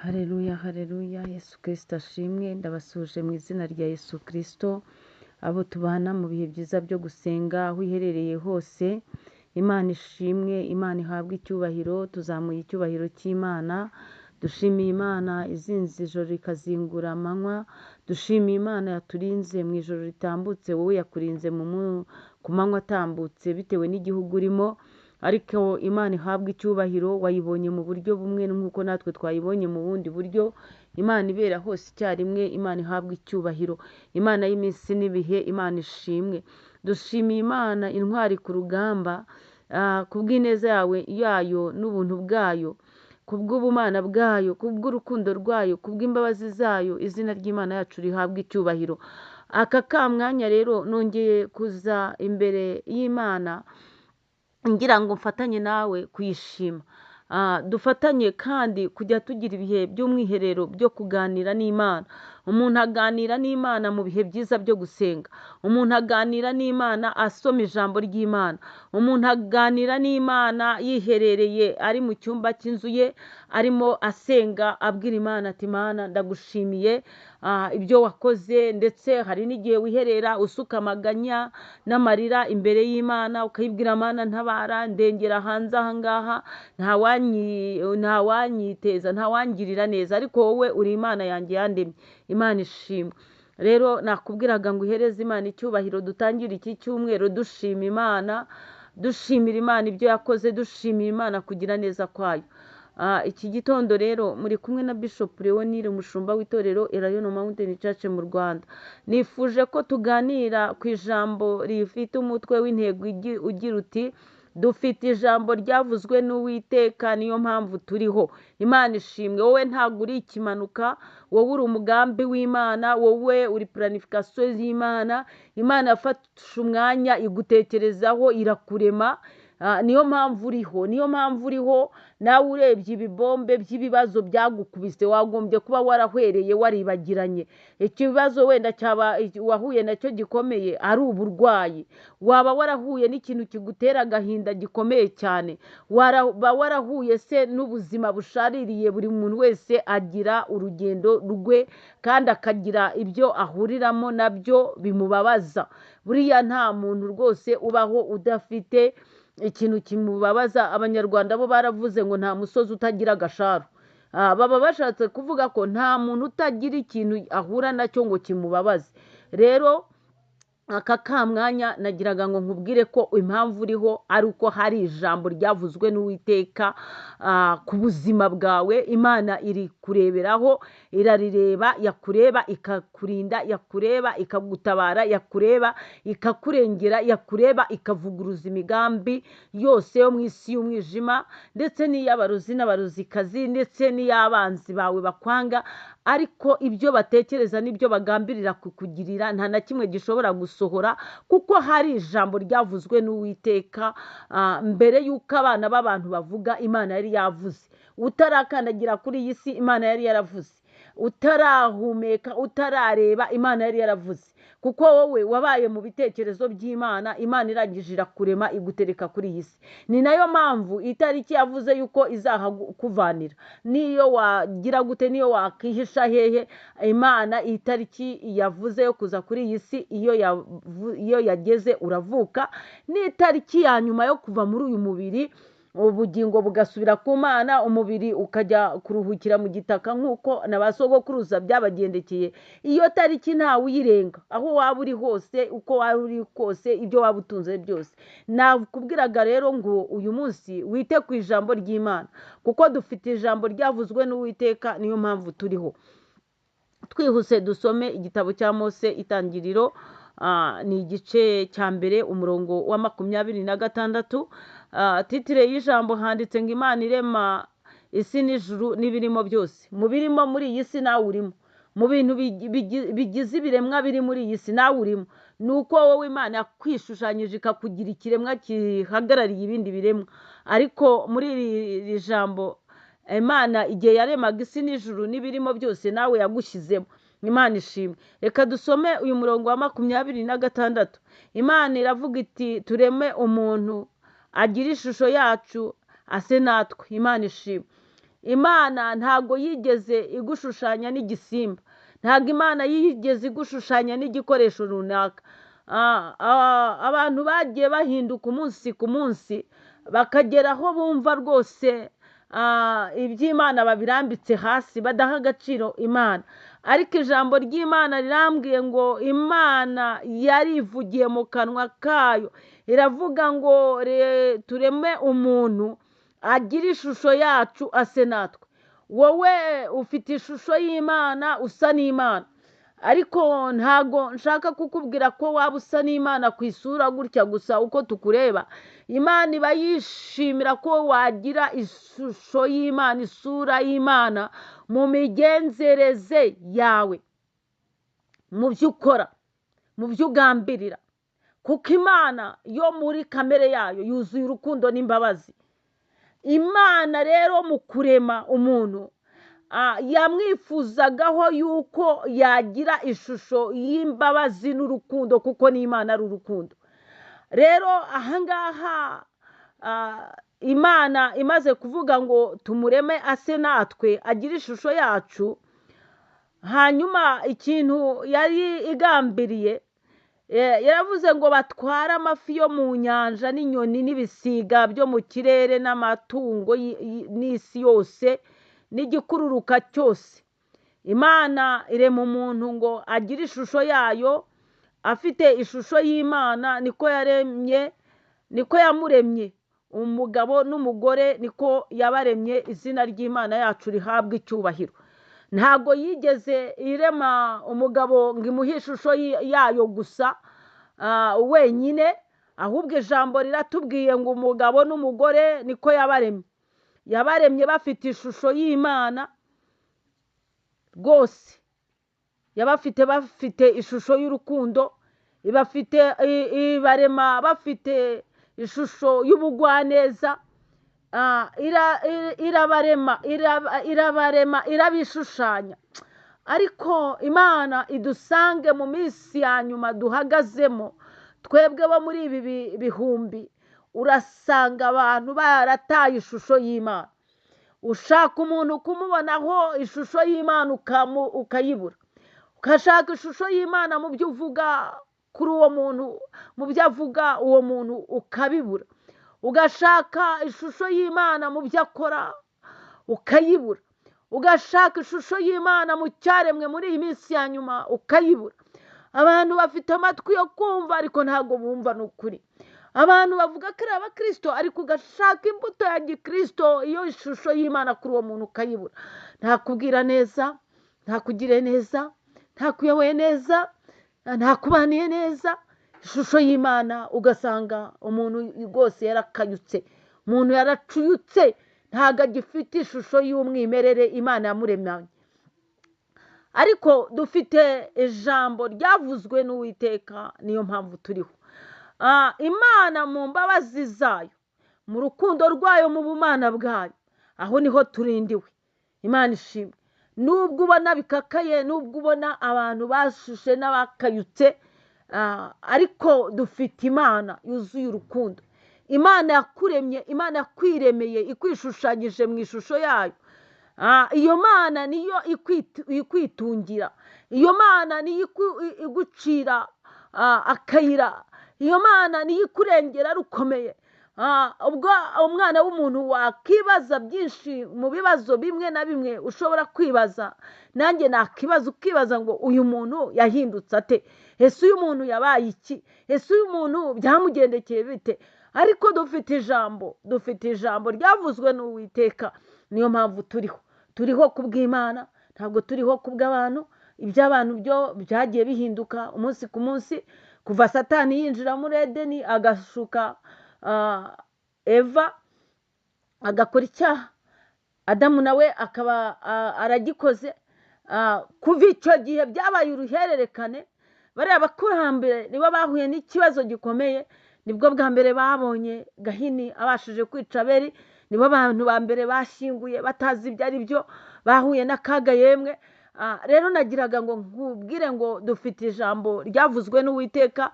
Haleluya, haleluya, Yesu Kristo ashimwe, ndabasuje mu izina rya Yesu Kristo, abo tubana mu bihe byiza byo gusenga, aho iherereye hose, Imana ishimwe, Imana ihabwe icyubahiro, tuzamuye icyubahiro cy'Imana, dushimiye Imana izinze ijoro ikazingura amanywa, dushimiye Imana yaturinze mu ijoro ritambutse, wowe yakurinze ku manywa atambutse bitewe n'igihugu urimo, ariko Imana ihabwe icyubahiro, wayibonye mu buryo bumwe nk'uko natwe twayibonye mu bundi buryo, Imana ibera hose icyarimwe, Imana ihabwe icyubahiro, Imana y'iminsi n'ibihe, Imana ishimwe. Dushimiye Imana intwari ku rugamba, kubw'ineza yayo n'ubuntu bwayo, kubw'ubumana bwayo, kubw'urukundo rwayo, kubw'imbabazi zayo, izina ry'Imana yacu rihabwe icyubahiro. Aka kamwanya rero nongeye kuza imbere y'Imana ngira ngo mfatanye nawe kuyishima. Dufatanye kandi kujya tugira ibihe by'umwiherero byo kuganira n'Imana. Umuntu aganira n'Imana mu bihe byiza byo gusenga. Umuntu aganira n'Imana asoma ijambo ry'Imana. Umuntu aganira n'Imana yiherereye ari mu cyumba cy'inzu ye, arimo asenga abwira Imana ati Mana ndagushimiye ibyo wakoze, ndetse hari n'igihe wiherera usuka amaganya n'amarira imbere y'Imana ukayibwira Mana ntabara ndengera hanze aha ngaha, ntawanyiteza ntawangirira neza, ariko wowe uri Imana yanjye yandemye. Imana ishimwe. Rero nakubwiraga ngo uhereze Imana icyubahiro, dutangire iki cyumweru dushima Imana, dushimira Imana ibyo yakoze, dushimira Imana kugira neza kwayo. Iki gitondo rero muri kumwe na Bishop Leonire, umushumba w'itorero Elayono Mountain Church mu Rwanda. Nifuje ko tuganira ku ijambo rifite umutwe w'intego ugira uti dufite ijambo ryavuzwe n'Uwiteka, niyo mpamvu turiho. Imana ishimwe. Wowe ntabwo uri ikimanuka, wowe uri umugambi w'Imana, wowe uri planification y'Imana. Imana yafashe umwanya igutekerezaho, irakurema, niyo mpamvu uriho. Nawe urebye ibibombe by'ibibazo byagukubise, wagombye kuba warahwereye waribagiranye. Ikibazo wenda wahuye nacyo gikomeye ari uburwayi, waba warahuye n'ikintu kigutera agahinda gikomeye cyane, waba warahuye se n'ubuzima bushaririye. Buri muntu wese agira urugendo rwe kandi akagira ibyo ahuriramo nabyo bimubabaza. Buriya nta muntu rwose ubaho udafite ikintu kimubabaza. Abanyarwanda bo baravuze ngo nta musozi utagira agasharu. Baba bashatse kuvuga ko nta muntu utagira ikintu ahura nacyo ngo kimubabaze. Rero aka kamwanya nagiraga ngo nkubwire ko impamvu uriho ari uko hari ijambo ryavuzwe n'Uwiteka ku buzima bwawe. Imana iri kureberaho, irarireba, yakureba ikakurinda, yakureba ikagutabara, yakureba ikakurengera, yakureba ikavuguruza imigambi yose yo mu isi y'umwijima, ndetse n'iy'abarozi n'abarozikazi, ndetse n'iy'abanzi bawe bakwanga. Ariko ibyo batekereza n'ibyo bagambirira kukugirira nta na kimwe gishobora gusohora, kuko hari ijambo ryavuzwe n'Uwiteka. Mbere y'uko abana b'abantu bavuga, Imana yari yavuze. Utarakandagira kuri iyi si, Imana yari yaravuze. Utarahumeka, utarareba, Imana yari yaravuze. Kuko wowe wabaye mu bitekerezo by'Imana, Imana irangije irakurema igutereka kuri iyi si. Ni nayo mpamvu itariki yavuze yuko izahakuvanira. Niyo wagira gute, niyo wakihisha hehe, Imana itariki yavuze yo kuza kuri iyi si, iyo yageze uravuka. Ni itariki ya nyuma yo kuva muri uyu mubiri, ubugingo bugasubira ku Mana, umubiri ukajya kuruhukira mu gitaka nk'uko na ba sogokuruza byabagendekeye. Iyo tariki ntawe uyirenga, aho waba uri hose, uko waba uri kose, ibyo waba utunze byose. Nakubwiraga rero ngo uyu munsi wite ku ijambo ry'Imana, kuko dufite ijambo ryavuzwe n'Uwiteka, niyo mpamvu turiho. Twihuse dusome igitabo cya Mose Itangiriro, ni igice cya mbere umurongo wa 26. Titire y'ijambo handitse ngo Imana irema isi n'ijuru n'ibirimo byose. Mu birimo muri iyi si nawe urimo, mu bintu bigize ibiremwa biri muri iyi si nawe urimo. Ni uko wowe Imana yakwishushanyije ikakugira ikiremwa gihagarariye ibindi biremwa. Ariko muri iri jambo Imana igihe yaremaga isi n'ijuru n'ibirimo byose nawe yagushyizemo. Imana ishimwe. Reka dusome uyu murongo wa 26. Imana iravuga iti tureme umuntu agira ishusho yacu ase natwe. Imana ishimwe. imana ntabwo yigeze igushushanya n'igisimba, ntabwo imana yigeze igushushanya n'igikoresho runaka. Abantu bagiye bahinduka umunsi ku munsi bakagera aho bumva rwose iby'imana babirambitse hasi, badaha agaciro imana. Ariko ijambo ry'imana rirambwiye ngo imana yarivugiye mu kanwa kayo, iravuga ngo tureme umuntu agira ishusho yacu ase natwe. Wowe ufite ishusho y'imana, usa n'imana, ariko ntago nshaka kukubwira ko waba usa n'imana ku isura gutya gusa uko tukureba. Imana iba yishimira ko wagira ishusho y'imana, isura y'imana mu migenzereze yawe, mu byo ukora, mu byo ugambirira, kuko imana yo muri kamere yayo yuzuye urukundo n'imbabazi. Imana rero mu kurema umuntu yamwifuzagaho yuko yagira ishusho y'imbabazi n'urukundo, kuko n'imana ari urukundo. Rero ahangaha imana imaze kuvuga ngo tumureme ase natwe, agira ishusho yacu, hanyuma ikintu yari igambiriye, yaravuze ngo batware amafi yo mu nyanja n'inyoni n'ibisiga byo mu kirere n'amatungo n'isi yose n'igikururuka cyose. Imana irema umuntu ngo agire ishusho yayo, afite ishusho y'imana, niko yaremye, niko yamuremye. Umugabo n'umugore niko yabaremye. Izina ry'imana yacu rihabwa icyubahiro. Ntago yigeze irema umugabo ngo imuhe ishusho yayo gusa wenyine, ahubwo ijambo riratubwiye ngo umugabo n'umugore niko yabaremye. Yabaremye bafite ishusho y'imana rwose, bafite ishusho y'urukundo, ibarema bafite ishusho y'ubugwaneza. Irabarema irabishushanya. Ariko imana idusange mu minsi ya nyuma duhagazemo, twebwe bo muri ibi bihumbi, urasanga abantu barataye ishusho y'imana. Ushaka umuntu kumubonaho ishusho y'imana ukayibura, ukashaka ishusho y'imana mu byo uvuga kuri uwo muntu, mu byo avuga uwo muntu ukabibura, ugashaka ishusho y'imana mu byo akora ukayibura, ugashaka ishusho y'imana mu cyaremwe muri iyi minsi ya nyuma ukayibura. Abantu bafite amatwi yo kumva ariko ntabwo bumva n'ukuri. Abantu bavuga ko ari abakristo ariko ugashaka imbuto ya gikristo, iyo ishusho y'imana kuri uwo muntu ukayibura. Ntakubwira neza, ntakugire neza, ntakuyoboye neza, ntakubaniye neza. Ishusho y'imana ugasanga umuntu rwose yarakayutse, umuntu yaracuyutse, ntago agifite ishusho y'umwimerere imana yamuremanye. Ariko dufite ijambo ryavuzwe n'Uwiteka, niyo mpamvu turiho. Imana mu mbabazi zayo, mu rukundo rwayo, mu bumana bwayo, aho niho turindiwe. Imana ishimwe. Nubwo ubona bikakaye, nubwo ubona abantu bashushe n'abakayutse, ariko dufite imana yuzuye urukundo. Imana yakuremye, imana yakwiremeye, ikwishushanyije mu ishusho yayo. Iyo mana niyo ikwitungira, iyo mana niyo igucira akayira, iyo mana niyo ikurengera rukomeye. Ubwo umwana w'umuntu wakibaza byinshi mu bibazo bimwe na bimwe ushobora kwibaza, nanjye nakibaza, ukibaza ngo uyu muntu yahindutse ate? Ese uyu muntu yabaye iki? Ese uyu muntu byamugendekeye bite? Ariko dufite ijambo ryavuzwe n'Uwiteka, niyo mpamvu turiho kubw'Imana, ntabwo turiho kubw'abantu. Iby'abantu byo byagiye bihinduka umunsi ku munsi, kuva Satani yinjira muri Edeni agashuka Eva agakora icyaha, Adamu nawe akaba aragikoze. Kuva icyo gihe byabaye uruhererekane. Bariya abakurambere nibo bahuye n'ikibazo gikomeye, nibwo bwa mbere babonye Gahini abashije kwica Abeli, nibo bantu ba mbere bashyinguye batazi ibyo ari byo, bahuye n'akaga yemwe. Rero nagiraga ngo nkubwire ngo dufite ijambo ryavuzwe n'Uwiteka,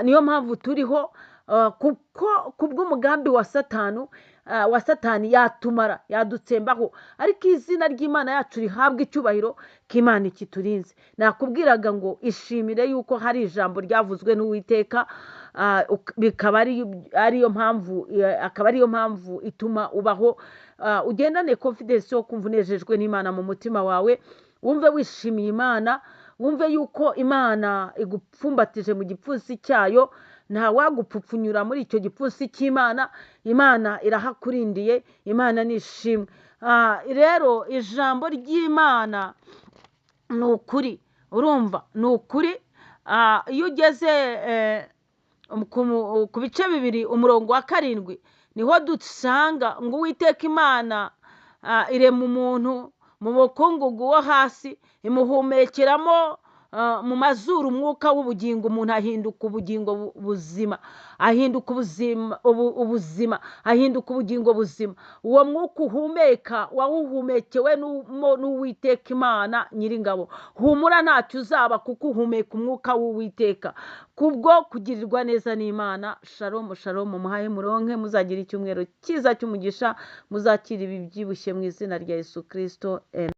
niyo mpamvu turiho, kuko kubw'umugambi wa Satani wa satani yatumara yadutsembaho, ariko izina ry'Imana yacu rihabwa icyubahiro k'Imana ikiturinze. Nakubwiraga ngo ishimire yuko hari ijambo ryavuzwe n'Uwiteka, bikaba ariyo mpamvu akaba ariyo mpamvu ituma ubaho, ugendane confidence yo kumva unejejwe n'Imana mu mutima wawe, wumve wishimiye Imana, wumve yuko Imana igupfumbatije mu gipfunsi cyayo, nta wagupfupfunyura muri icyo gipfunsi cy'Imana. Imana irahakurindiye, Imana nishimwe. Rero ijambo ry'Imana ni ukuri, urumva ni ukuri. Iyo ugeze ku bice 2 umurongo wa 7 niho dusanga ngo Uwiteka Imana irema umuntu mu bukungugu wo hasi, imuhumekeramo mu mazuru umwuka w'ubugingo, umuntu ahinduka ubugingo buzima, ahinduka ubuzima, ahinduka ubugingo buzima. Uwo mwuka uhumeka wawuhumekewe n'Uwiteka Imana Nyiringabo. Humura ntacyo uzaba kuko uhumeka umwuka w'Uwiteka, kubwo kugirirwa neza n'Imana. Shalom shalom, muhaye muronke, muzagira icyumweru cyiza cy'umugisha, muzakira ibi byibushye mu izina rya Yesu Kristo.